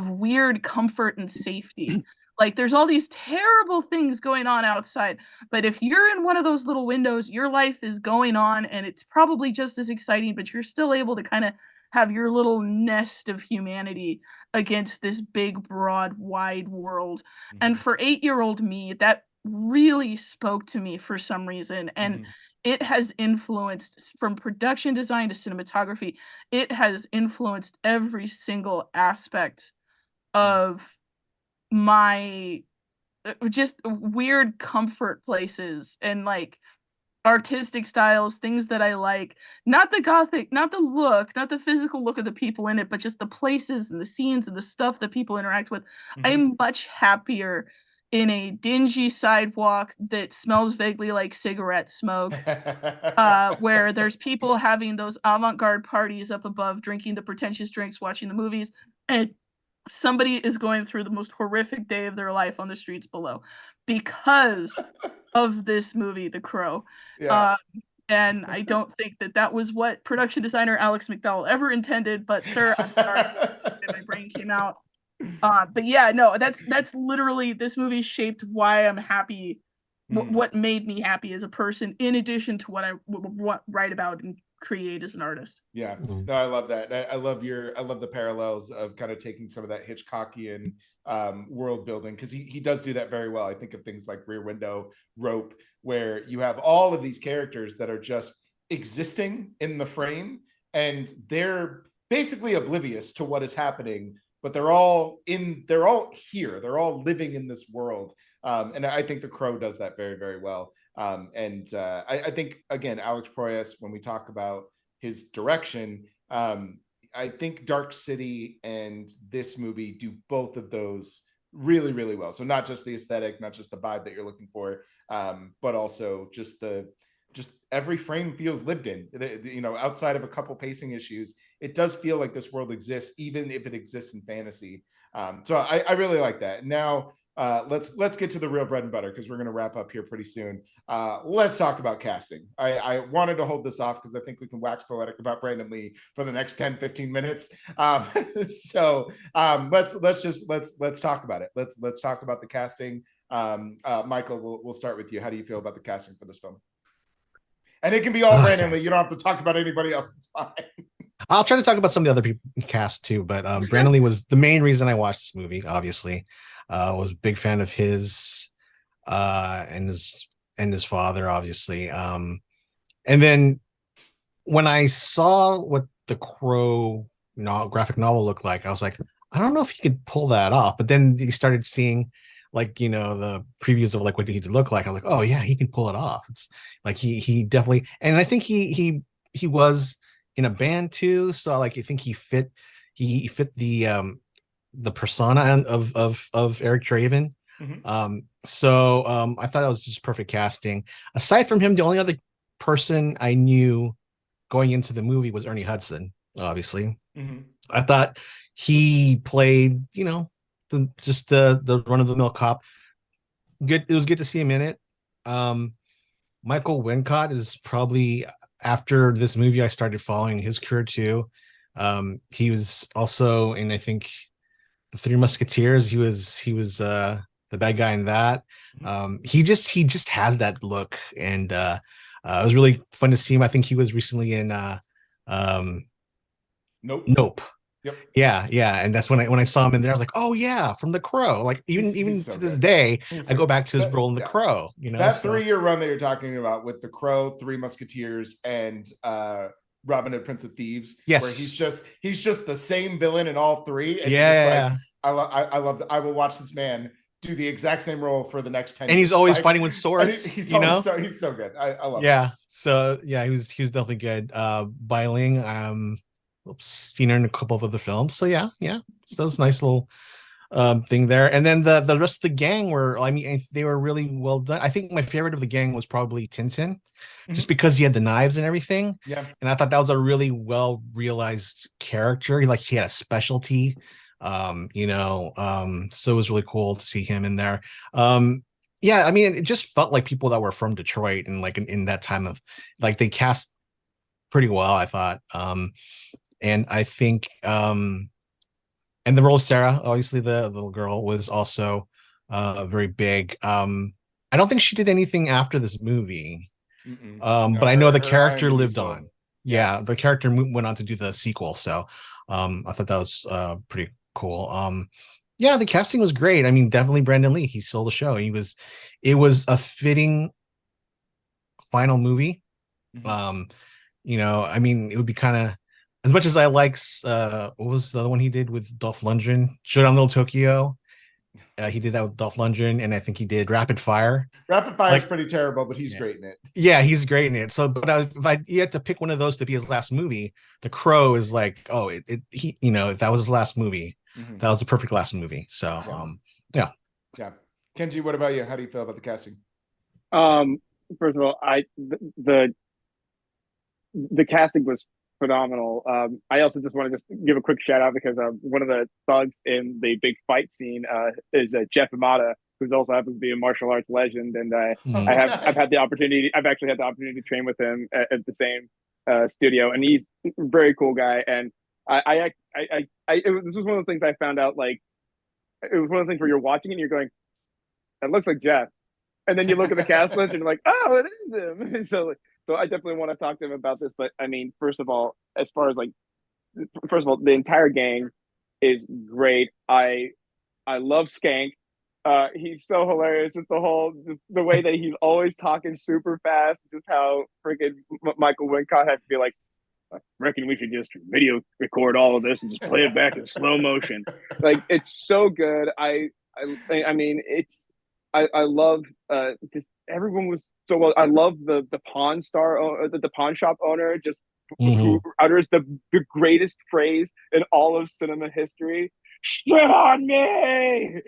weird comfort and safety. Like there's all these terrible things going on outside, but if you're in one of those little windows, your life is going on and it's probably just as exciting, but you're still able to kind of have your little nest of humanity against this big, broad, wide world. And for 8-year-old me, that really spoke to me for some reason. And it has influenced, from production design to cinematography, it has influenced every single aspect of my just weird comfort places and like artistic styles, things that I like. Not the gothic, not the look, not the physical look of the people in it, but just the places and the scenes and the stuff that people interact with. I am much happier in a dingy sidewalk that smells vaguely like cigarette smoke, where there's people having those avant-garde parties up above, drinking the pretentious drinks, watching the movies, and somebody is going through the most horrific day of their life on the streets below because of this movie, The Crow. and I don't think that was what production designer Alex McDowell ever intended. But sir, I'm sorry, my brain came out. But yeah, no, that's literally, this movie shaped why I'm happy. What made me happy as a person, in addition to what I write about and create as an artist. Yeah, no, I love that. I love the parallels of kind of taking some of that Hitchcockian world building, because he does do that very well. I think of things like Rear Window, Rope, where you have all of these characters that are just existing in the frame, and they're basically oblivious to what is happening, but they're all here. They're all living in this world. And I think The Crow does that very, very well. I think, again, Alex Proyas, when we talk about his direction, I think Dark City and this movie do both of those really, really well. So not just the aesthetic, not just the vibe that you're looking for, but also just every frame feels lived in. You know, outside of a couple pacing issues, it does feel like this world exists, even if it exists in fantasy. So I really like that. Now, let's get to the real bread and butter, because we're going to wrap up here pretty soon. Let's talk about casting. I wanted to hold this off because I think we can wax poetic about Brandon Lee for the next 10-15 minutes. Let's talk about it. Let's talk about the casting. Michael, we'll start with you. How do you feel about the casting for this film? And it can be all Brandon Lee. You don't have to talk about anybody else. It's fine. I'll try to talk about some of the other people cast too, but Brandon Lee was the main reason I watched this movie. Obviously, was a big fan of his and his father, obviously. And then when I saw what the Crow graphic novel looked like, I was like, I don't know if he could pull that off. But then you started seeing, like, you know, the previews of like what he'd look like. I was like, oh yeah, he can pull it off. It's like he definitely, and I think he was in a band too, so like I think he fit the persona of Eric Draven. So I thought that was just perfect casting. Aside from him, the only other person I knew going into the movie was Ernie Hudson, obviously. I thought he played, you know, the run-of-the-mill cop. Good. It was good to see him in it. Michael Wincott is probably, after this movie, I started following his career too. He was also in, I think, The Three Musketeers. He was the bad guy in that. He just has that look, and it was really fun to see him. I think he was recently in Nope. Yep. Yeah, and that's when I saw him in there. I was like, oh yeah, from The Crow. Like even so to this good. day, I go back to his role in The Crow. You know, that 3-year run that you're talking about with The Crow, Three Musketeers, and Robin Hood, Prince of Thieves, yes, where he's just the same villain in all three. And yeah. I love I will watch this man do the exact same role for the next 10 and years. he's always fighting with swords. He's so good. I love him. So yeah, he was definitely good. Bai Ling, seen her in a couple of other films. So yeah. So that was a nice little thing there. And then the rest of the gang were, I mean, they were really well done. I think my favorite of the gang was probably Tintin, just because he had the knives and everything. Yeah. And I thought that was a really well realized character. He had a specialty. So it was really cool to see him in there. Yeah, I mean, it just felt like people that were from Detroit, and like in that time of, like, they cast pretty well, I thought. And I think and the role of Sarah, obviously the little girl, was also very big. I don't think she did anything after this movie. But I know the character lived on. Yeah, the character went on to do the sequel. So I thought that was pretty cool. Yeah, the casting was great. I mean, definitely Brandon Lee. He stole the show. It was a fitting final movie. I mean, it would be kind of, as much as I like, what was the other one he did with Dolph Lundgren? Showdown Little Tokyo. He did that with Dolph Lundgren, and I think he did Rapid Fire. Rapid Fire is pretty terrible, but he's great in it. Yeah, he's great in it. So, but if you had to pick one of those to be his last movie, The Crow is like, if that was his last movie, that was the perfect last movie. So, yeah. Kenji, what about you? How do you feel about the casting? First of all, the casting was phenomenal. I also just want to give a quick shout out, because one of the thugs in the big fight scene is Jeff Amata, who's also happens to be a martial arts legend, and Mm. I've had the opportunity. I've actually had the opportunity to train with him at the same studio, and he's a very cool guy. And this was one of those things I found out, like, it was one of those things where you're watching it and you're going, it looks like Jeff, and then you look at the cast list and you're like, oh, it is him. So I definitely want to talk to him about this. But I mean, first of all, the entire gang is great. I love Skank. He's so hilarious. Just the way that he's always talking super fast. Just how freaking Michael Wincott has to be like, I reckon we should just video record all of this and just play it back in slow motion. Like, it's so good. I mean, I love just everyone was so well. I love the pawn the pawn shop owner, just who utters the greatest phrase in all of cinema history. Shit on me.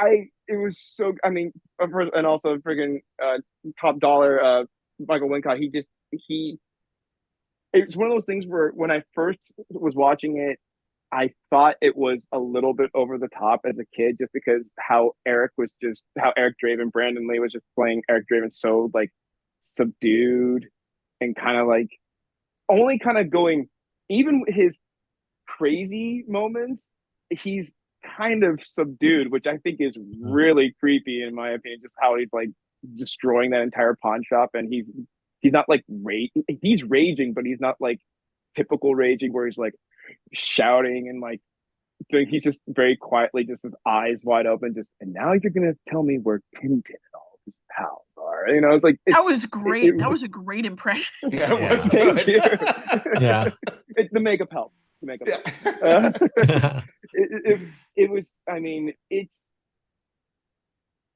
It was so, I mean, and also friggin' top dollar Michael Wincott. It's one of those things where when I first was watching it, I thought it was a little bit over the top as a kid, just because how Eric Draven, Brandon Lee was just playing Eric Draven so like subdued and kind of like only kind of going, even his crazy moments, he's kind of subdued, which I think is really creepy in my opinion, just how he's like destroying that entire pawn shop. And he's not like he's raging, but he's not like typical raging where he's like shouting and like he's just very quietly, just his eyes wide open, just, and now you're gonna tell me where Tintin and all of his pals are. You know, it's like that was great. That was a great impression. Yeah, it was Thank you. Yeah. The makeup helped. The makeup helped. It was, I mean,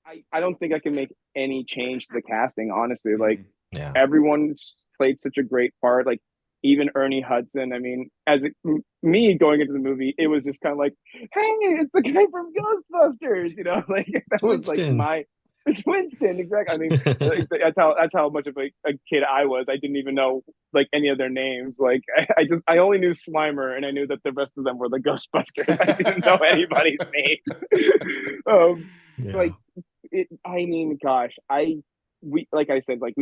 I don't think I can make any change to the casting, honestly. Like, everyone played such a great part. Like, even Ernie Hudson. I mean, me going into the movie, it was just kind of like, hey, it's the guy from Ghostbusters, you know, like that was like it's Winston, exactly. I mean, that's how much of a kid I was. I didn't even know like any of their names. Like I only knew Slimer, and I knew that the rest of them were the Ghostbusters. I didn't know anybody's name. Like I mean, gosh, like I said, like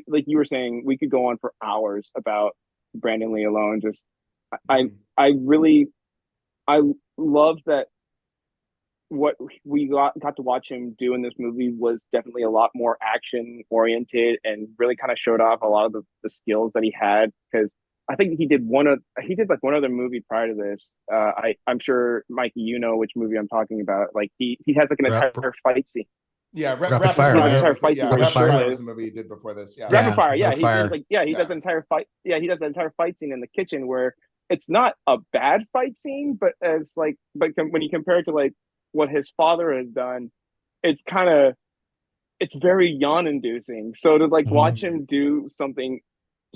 like you were saying, we could go on for hours about Brandon Lee alone. Just I love that what we got to watch him do in this movie was definitely a lot more action oriented and really kind of showed off a lot of the skills that he had, because I think he did one other movie prior to this. I'm sure, Mikey, you know which movie I'm talking about. Like he has like an entire fight scene. Yeah, Rapid Fire. Rapid Rapid Fire was the movie he did before this. Yeah, Rapid Fire. Yeah, Rapid Fire. he does an entire fight. Yeah, he does an entire fight scene in the kitchen where it's not a bad fight scene, but when you compare it to like what his father has done, it's very yawn-inducing. So to like watch him do something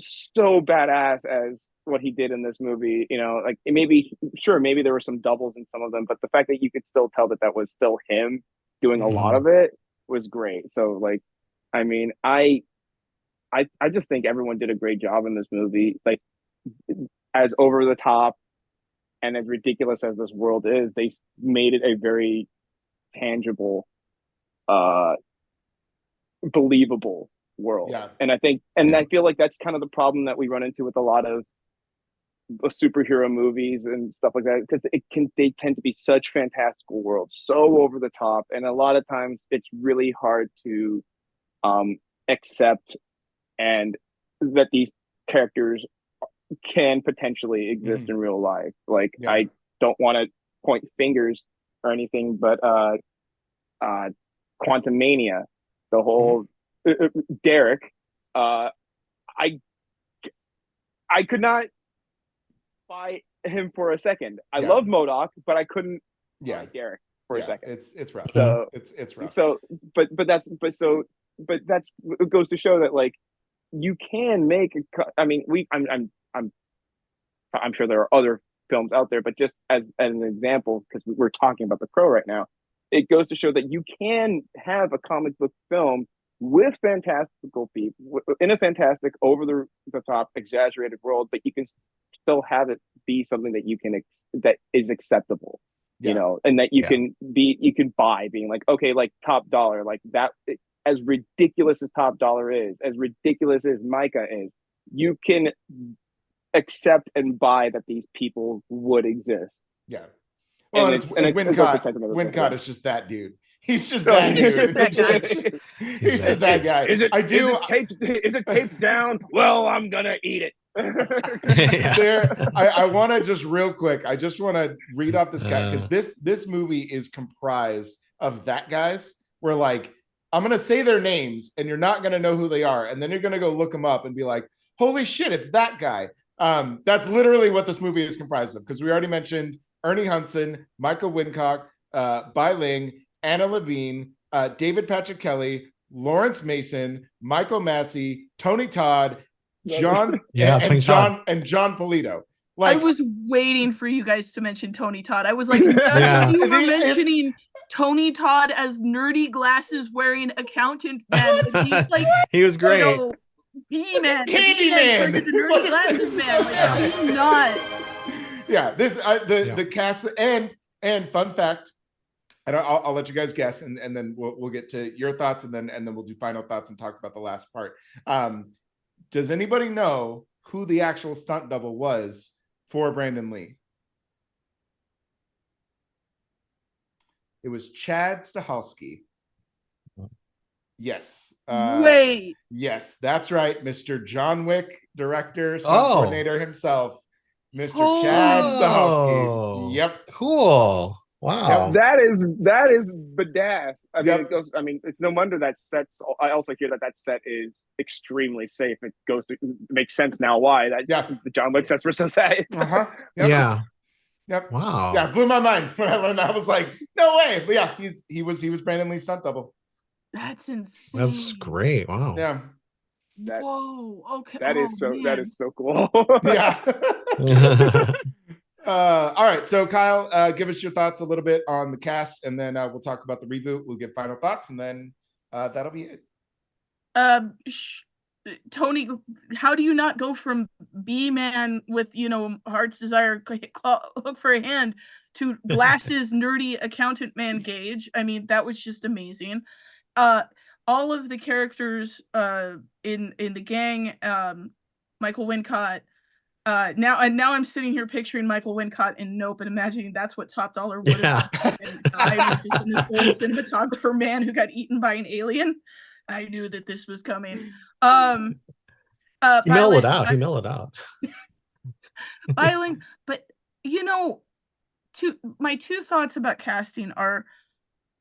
so badass as what he did in this movie, you know, like maybe there were some doubles in some of them, but the fact that you could still tell that was still him doing a lot of it was great. So like, I mean, I just think everyone did a great job in this movie. Like, as over the top and as ridiculous as this world is, they made it a very tangible, believable world. Yeah. And I feel like that's kind of the problem that we run into with a lot of superhero movies and stuff like that, because they tend to be such fantastical worlds, so over the top, and a lot of times it's really hard to accept and that these characters can potentially exist in real life. Like, I don't want to point fingers or anything, but Quantum Mania, the whole Derrick, I could not buy him for a second. I love MODOK, but I couldn't buy Derrick for a second. It's rough. So it's rough. So but that's it goes to show that like you can make I'm sure there are other films out there, but just as an example, because we're talking about The Crow right now, it goes to show that you can have a comic book film with fantastical people in a fantastic, over the top, exaggerated world, but you can still have it be something that you can that is acceptable. you know, and that you Yeah. can buy being like, okay, like Top Dollar, like that, as ridiculous as Top Dollar is, as ridiculous as Micah is, you can accept and buy that these people would exist. Yeah. Well, and And it goes to Wincott is just that dude. He's just Oh, that He's dude. just that guy. He's just that guy. Is it I is it taped down? Well, I'm gonna eat it. I want to just real quick. I just want to read off this guy because this movie is comprised of that guys. Where like I'm gonna say their names and you're not gonna know who they are, and then you're gonna go look them up and be like, "Holy shit, it's that guy." That's literally what this movie is comprised of because we already mentioned Ernie Hudson, Michael Wincott, Bai Ling, Anna Levine, David Patrick Kelly, Lawrence Mason, Michael Massey, Tony Todd, John, and John Polito. Like, I was waiting for you guys to mention Tony Todd. I was like, you were mentioning Tony Todd as nerdy glasses wearing accountant man. He's like, he was great. You know, B-Man, Candyman, nerdy glasses man. Like, he's not. Yeah, this the cast and fun fact. And I'll let you guys guess, and then we'll get to your thoughts, and then we'll do final thoughts and talk about the last part. Does anybody know who the actual stunt double was for Brandon Lee? It was Chad Stahelski. Yes. Wait. Yes, that's right, Mr. John Wick director, stunt coordinator himself, Mr. Chad Stahelski. Yep. Cool. Wow. Yep. That is badass. I mean, it goes. I mean, it's no wonder that set's. I also hear that set is extremely safe. It goes to makes sense now why the John Wick sets were so safe. Yep. Yeah. Yep. Wow. Yeah, blew my mind when I learned that. I was like, no way. But yeah, he was Brandon Lee's stunt double. That's insane. That's great. Wow. Yeah. Whoa. Okay. That is so cool. Yeah. All right, so Kyle, give us your thoughts a little bit on the cast, and then we'll talk about the reboot. We'll get final thoughts, and then that'll be it. Tony, how do you not go from B-Man with Heart's Desire, Hook for a Hand, to Glasses nerdy accountant man Gage? I mean, that was just amazing. All of the characters in the gang, Michael Wincott. Now I'm sitting here picturing Michael Wincott in Nope and imagining that's what Top Dollar would have been. I was just in this old cinematographer man who got eaten by an alien. I knew that this was coming. He mellowed out. Biling, but my two thoughts about casting are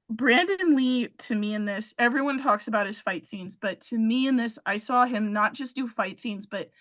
Brandon Lee. To me in this, everyone talks about his fight scenes, but to me in this, I saw him not just do fight scenes, but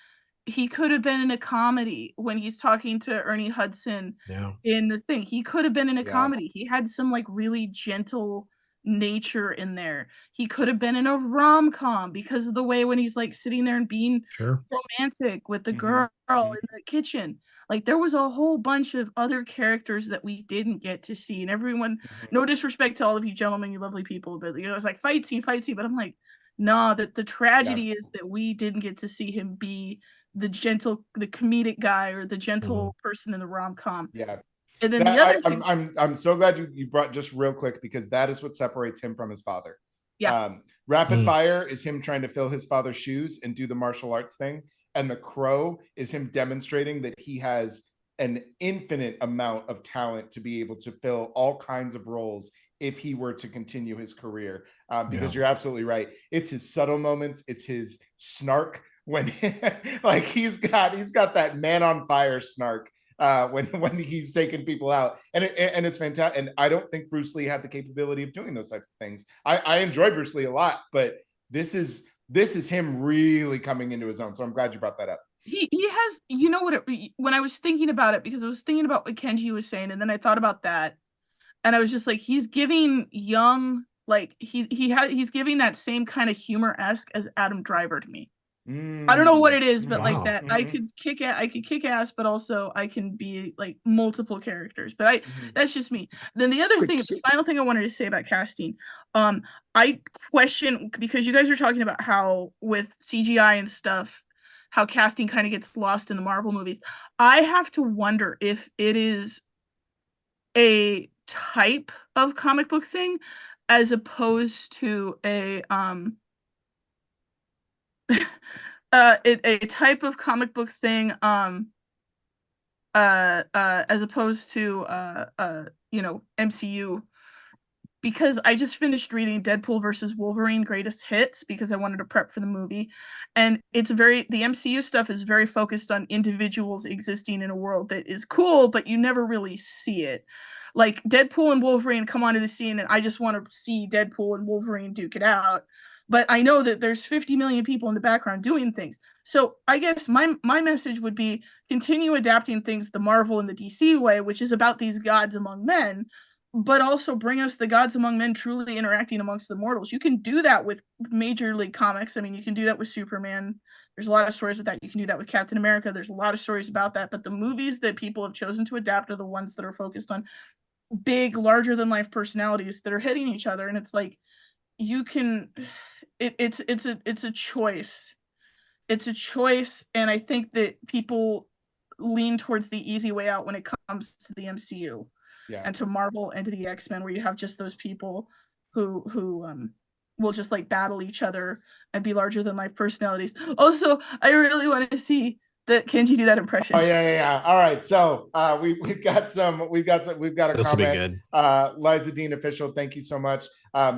he could have been in a comedy when he's talking to Ernie Hudson in the thing. He could have been in a comedy. He had some like really gentle nature in there. He could have been in a rom-com because of the way when he's like sitting there and being romantic with the girl in the kitchen. Like there was a whole bunch of other characters that we didn't get to see, and everyone, no disrespect to all of you gentlemen, you lovely people, but it's like fight scene, but I'm like, nah, that the tragedy is that we didn't get to see him be the comedic guy or the gentle person in the rom-com. Yeah. And then the other thing, I'm so glad you brought just real quick, because that is what separates him from his father. Yeah. Rapid Fire is him trying to fill his father's shoes and do the martial arts thing. And The Crow is him demonstrating that he has an infinite amount of talent to be able to fill all kinds of roles if he were to continue his career. Because you're absolutely right. It's his subtle moments. It's his snark when like he's got that man on fire snark when he's taking people out, and it's fantastic. And I don't think Bruce Lee had the capability of doing those types of things. I enjoy Bruce Lee a lot, but this is him really coming into his own. So I'm glad you brought that up. He has, when I was thinking about it, because I was thinking about what Kenji was saying, and then I thought about that, and I was just like, he's giving young, like he's giving that same kind of humor-esque as Adam Driver to me. I don't know what it is, but like that, I could kick ass, but also I can be like multiple characters. But that's just me. Then the other thing, the final thing I wanted to say about casting, I question, because you guys are talking about how with CGI and stuff, how casting kind of gets lost in the Marvel movies. I have to wonder if it is a type of comic book thing as opposed to a a type of comic book thing as opposed to MCU, because I just finished reading Deadpool versus Wolverine Greatest Hits because I wanted to prep for the movie, and the MCU stuff is very focused on individuals existing in a world that is cool, but you never really see it. Like Deadpool and Wolverine come onto the scene and I just want to see Deadpool and Wolverine duke it out, but I know that there's 50 million people in the background doing things. So I guess my message would be continue adapting things the Marvel and the DC way, which is about these gods among men, but also bring us the gods among men truly interacting amongst the mortals. You can do that with major league comics. I mean, you can do that with Superman. There's a lot of stories with that. You can do that with Captain America. There's a lot of stories about that. But the movies that people have chosen to adapt are the ones that are focused on big, larger than life personalities that are hitting each other. And it's like, you can, it's a choice. It's a choice. And I think that people lean towards the easy way out when it comes to the MCU. Yeah. And to Marvel and to the X-Men, where you have just those people who will just like battle each other and be larger than life personalities. Also, I really want to see that Kenji do that impression. Oh yeah. All right, so we've got a this comment. Liza Dean official, thank you so much.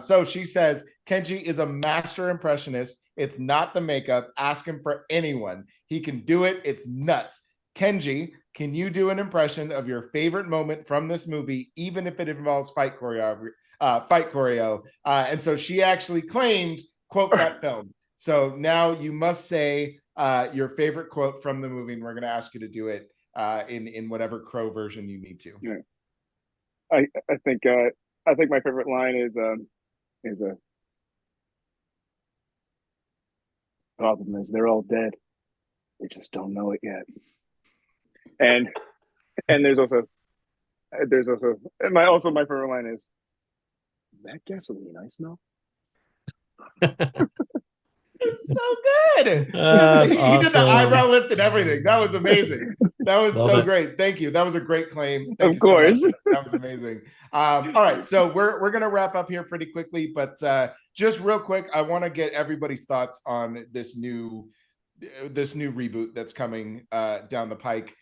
So she says Kenji is a master impressionist. It's not the makeup. Ask him for anyone. He can do it. It's nuts. Kenji, can you do an impression of your favorite moment from this movie, even if it involves fight choreo? And so she actually claimed, quote, that film. So now you must say your favorite quote from the movie, and we're going to ask you to do it in whatever Crow version you need to. Yeah. I think my favorite line is a problem is they're all dead. They just don't know it yet. And there's also my favorite line is that gasoline I smell. It's so good. That's he awesome. did the eyebrow lift and everything. That was amazing. That was so great. Thank you. That was a great claim. Thank you so much. That was amazing. All right, so we're gonna wrap up here pretty quickly, but just real quick, I want to get everybody's thoughts on this new reboot that's coming down the pike.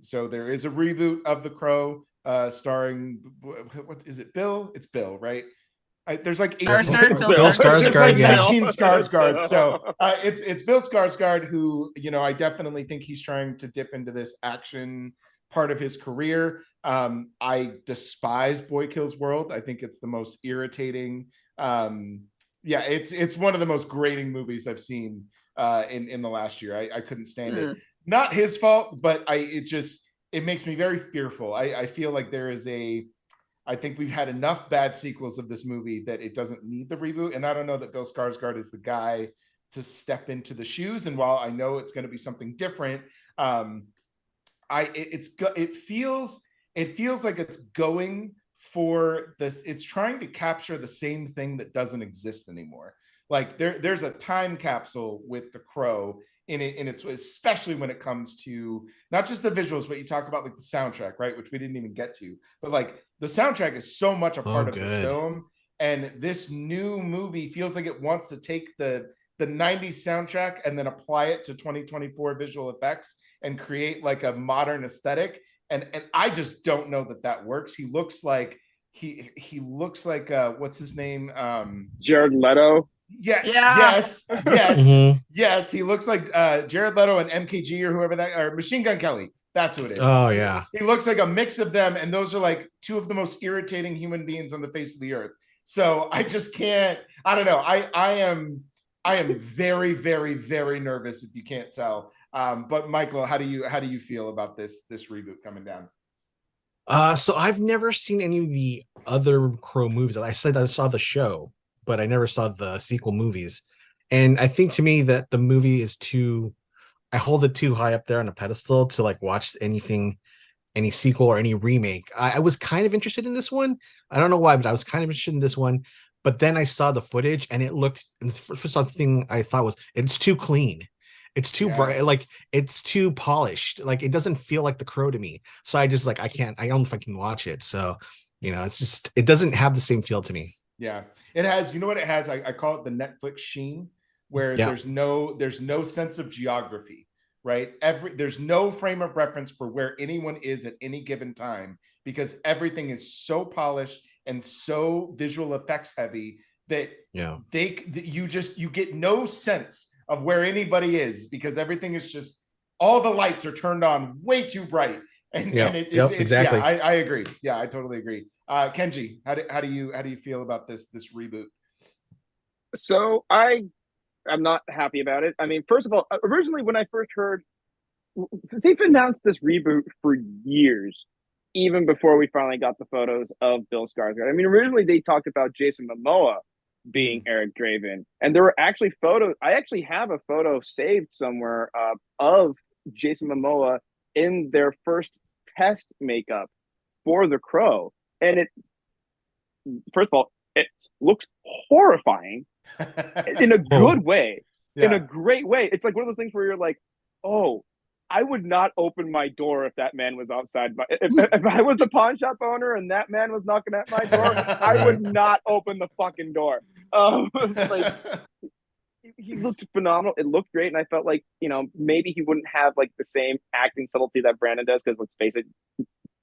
So there is a reboot of The Crow, starring, what is it? Bill? It's Bill, right? There's like 18 Bill Skarsgård, like 19 Skarsgård. So it's Bill Skarsgård, who, I definitely think he's trying to dip into this action part of his career. I despise Boy Kills World. I think it's the most irritating. It's one of the most grating movies I've seen in the last year. I couldn't stand it. Not his fault, but it makes me very fearful. I feel like I think we've had enough bad sequels of this movie that it doesn't need the reboot. And I don't know that Bill Skarsgård is the guy to step into the shoes. And while I know it's going to be something different, it feels like it's going for this. It's trying to capture the same thing that doesn't exist anymore. Like there's a time capsule with The Crow in it, and it's especially when it comes to not just the visuals, but you talk about like the soundtrack, right? Which we didn't even get to, but like the soundtrack is so much a part of this film. And this new movie feels like it wants to take the 90s soundtrack and then apply it to 2024 visual effects and create like a modern aesthetic. And I just don't know that works. He looks like what's his name? Jared Leto. Yes. Mm-hmm. Yes. He looks like Jared Leto and MKG or whoever or Machine Gun Kelly. That's who it is. Oh yeah. He looks like a mix of them, and those are like two of the most irritating human beings on the face of the earth. So I just can't. I don't know. I am very, very, very nervous, if you can't tell. But Michael, how do you feel about this reboot coming down? So I've never seen any of the other Crow movies. I said I saw the show, but I never saw the sequel movies. And I think to me that the movie is I hold it too high up there on a pedestal to like watch any sequel or any remake. I was kind of interested in this one. I don't know why, but I was kind of interested in this one. But then I saw the footage and it looked, and the first thing I thought was, it's too clean. It's too bright, like it's too polished. Like it doesn't feel like The Crow to me. So I just like I don't know if I can watch it. So it's just it doesn't have the same feel to me. Yeah, it has. You know what it has? I call it the Netflix sheen, where there's no sense of geography, right? There's no frame of reference for where anyone is at any given time, because everything is so polished and so visual effects heavy that you get no sense of where anybody is, because everything is just, all the lights are turned on way too bright. And exactly. Yeah, I agree. Yeah, I totally agree. Kenji, how do you feel about this reboot? So I'm not happy about it. I mean, first of all, originally when I first heard, they've announced this reboot for years, even before we finally got the photos of Bill Skarsgård. I mean, originally they talked about Jason Momoa being Eric Draven, and there were actually photos. I actually have a photo saved somewhere of Jason Momoa in their first test makeup for The Crow, and first of all, it looks horrifying in a good way, in a great way. It's like one of those things where you're like, oh, I would not open my door if that man was outside. If I was the pawn shop owner and that man was knocking at my door, I would not open the fucking door. Like, he looked phenomenal. It looked great, and I felt like maybe he wouldn't have like the same acting subtlety that Brandon does, because let's face it,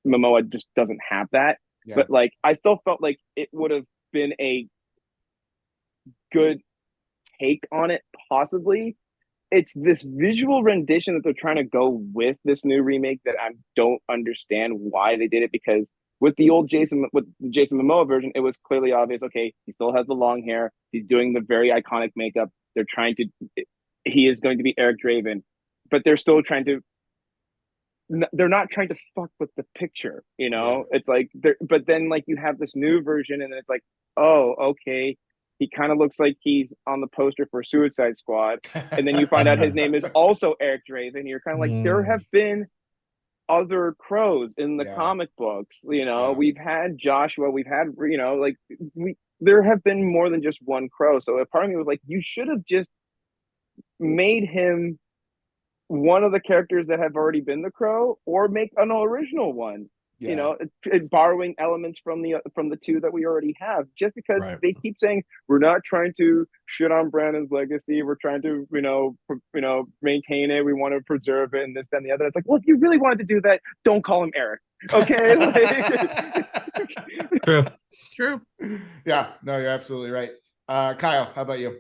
Momoa just doesn't have that. Yeah. But like, I still felt like it would have been a good take on it, possibly. It's this visual rendition that they're trying to go with this new remake that I don't understand why they did it, because with the Jason Momoa version, it was clearly obvious. Okay, he still has the long hair. He's doing the very iconic makeup. He is going to be Eric Draven, but they're still trying to. They're not trying to fuck with the picture, It's like, but then like you have this new version, and it's like, oh, okay, he kind of looks like he's on the poster for Suicide Squad, and then you find out his name is also Eric Draven. You're kind of like, there have been other Crows in the comic books, We've had Joshua, we've had, there have been more than just one Crow. So a part of me was like, you should have just made him one of the characters that have already been the Crow, or make an original one. Borrowing elements from the two that we already have, just because they keep saying we're not trying to shit on Brandon's legacy, we're trying to maintain it, we want to preserve it, and this, that, and the other. It's like, well, if you really wanted to do that, don't call him Eric, okay? True. Yeah, no, you're absolutely right. Kyle, how about you?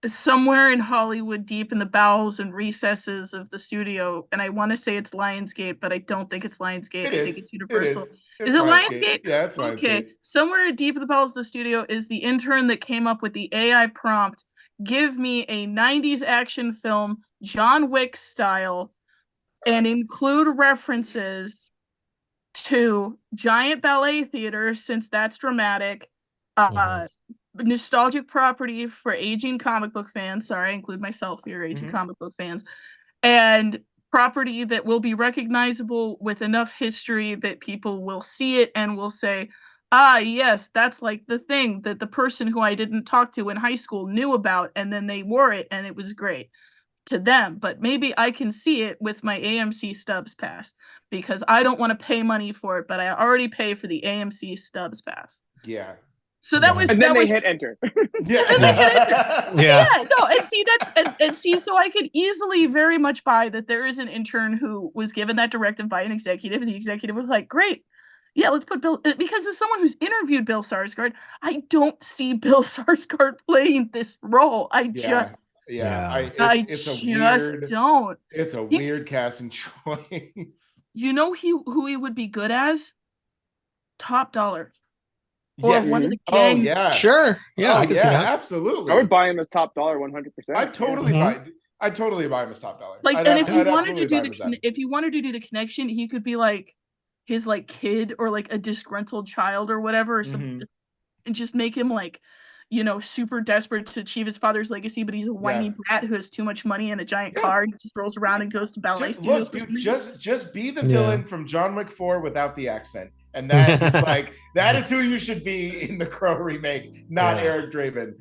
Somewhere in Hollywood, deep in the bowels and recesses of the studio, and I want to say it's Lionsgate, but I don't think it's Lionsgate. I think it's Universal. Is it Lionsgate? Yeah, it's Lionsgate. Okay. Somewhere deep in the bowels of the studio is the intern that came up with the AI prompt, give me a 90s action film, John Wick style, and include references to giant ballet theater, since that's dramatic, nostalgic property for aging comic book fans. Sorry, I include myself here, aging comic book fans. And property that will be recognizable with enough history that people will see it and will say, ah, yes, that's like the thing that the person who I didn't talk to in high school knew about, and then they wore it and it was great to them. But maybe I can see it with my AMC Stubs pass, because I don't want to pay money for it, but I already pay for the AMC Stubs pass. Yeah. So that was, and then they hit enter. Yeah, no, and see, so I could easily very much buy that there is an intern who was given that directive by an executive, and the executive was like, great, yeah, let's put Bill, because as someone who's interviewed Bill Skarsgård, I don't see Bill Skarsgård playing this role. I just don't. It's a weird casting choice. You know who he would be good as? Top Dollar. Or one of the gang. Oh yeah, sure, yeah, I can see that. Absolutely. I would buy him as Top Dollar 100%. I'd totally buy him as Top Dollar. Like, and if you wanted to do the connection, he could be like his like kid, or like a disgruntled child or whatever, or something, and just make him like, super desperate to achieve his father's legacy, but he's a whiny brat who has too much money and a giant car. He just rolls around and goes to ballet studios. Look, dude, just be the villain from John Wick 4 without the accent. And that is like, that is who you should be in the Crow remake, not Eric Draven.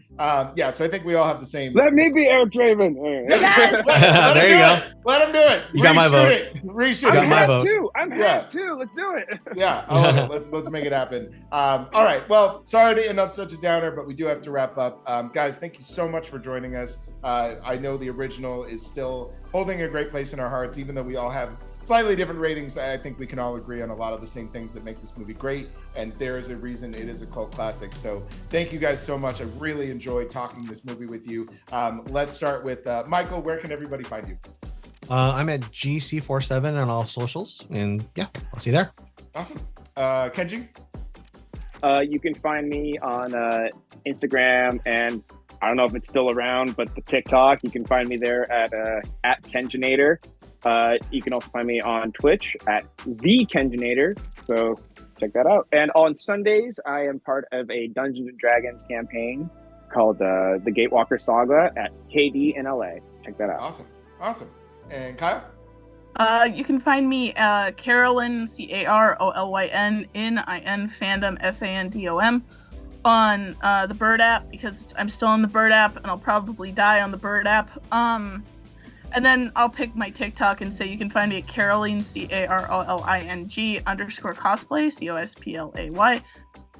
Yeah, so I think we all have the same. Let me be Eric Draven. Yes! Let There you go. Let him do it. You got my vote. Reshoot You got it. my vote. I'm half too. Let's do it. Yeah, I love it. Let's make it happen. All right. Well, sorry to end on such a downer, but we do have to wrap up. Guys, thank you so much for joining us. I know the original is still holding a great place in our hearts, even though we all have slightly different ratings. I think we can all agree on a lot of the same things that make this movie great, and there is a reason it is a cult classic. So thank you guys so much. I really enjoyed talking this movie with you. Let's start with Michael. Where can everybody find you? I'm at GC47 on all socials, and yeah, I'll see you there. Awesome. Kenji? You can find me on Instagram, and I don't know if it's still around, but the TikTok, you can find me there at Kenjinator. You can also find me on Twitch at the Kenjinator, so check that out. And on Sundays, I am part of a Dungeons and Dragons campaign called the Gatewalker Saga at KD in LA. Check that out. Awesome. And Kyle? You can find me Carolyn, CAROLYN, NIN fandom FANDOM on the Bird app, because I'm still on the Bird app and I'll probably die on the Bird app. And then I'll pick my TikTok and say you can find me at Caroline, CAROLING _cosplay, COSPLAY,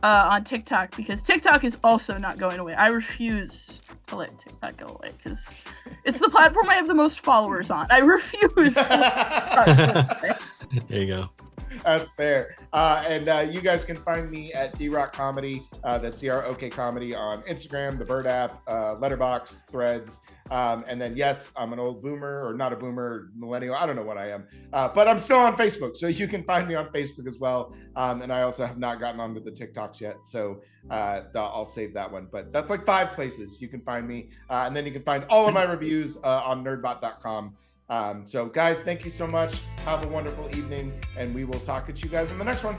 on TikTok, because TikTok is also not going away. I refuse to let TikTok go away because it's the platform I have the most followers on. I refuse to let TikTok go away. There you go. That's fair. And you guys can find me at DRock Comedy. That's CROK Comedy on Instagram, the Bird app, Letterboxd, Threads. And then, yes, I'm an old boomer, or not a boomer, millennial. I don't know what I am. But I'm still on Facebook. So you can find me on Facebook as well. And I also have not gotten onto the TikToks yet. So I'll save that one. But that's like 5 places you can find me. And then you can find all of my reviews on nerdbot.com. So guys, thank you so much. Have a wonderful evening, and we will talk at you guys in the next one.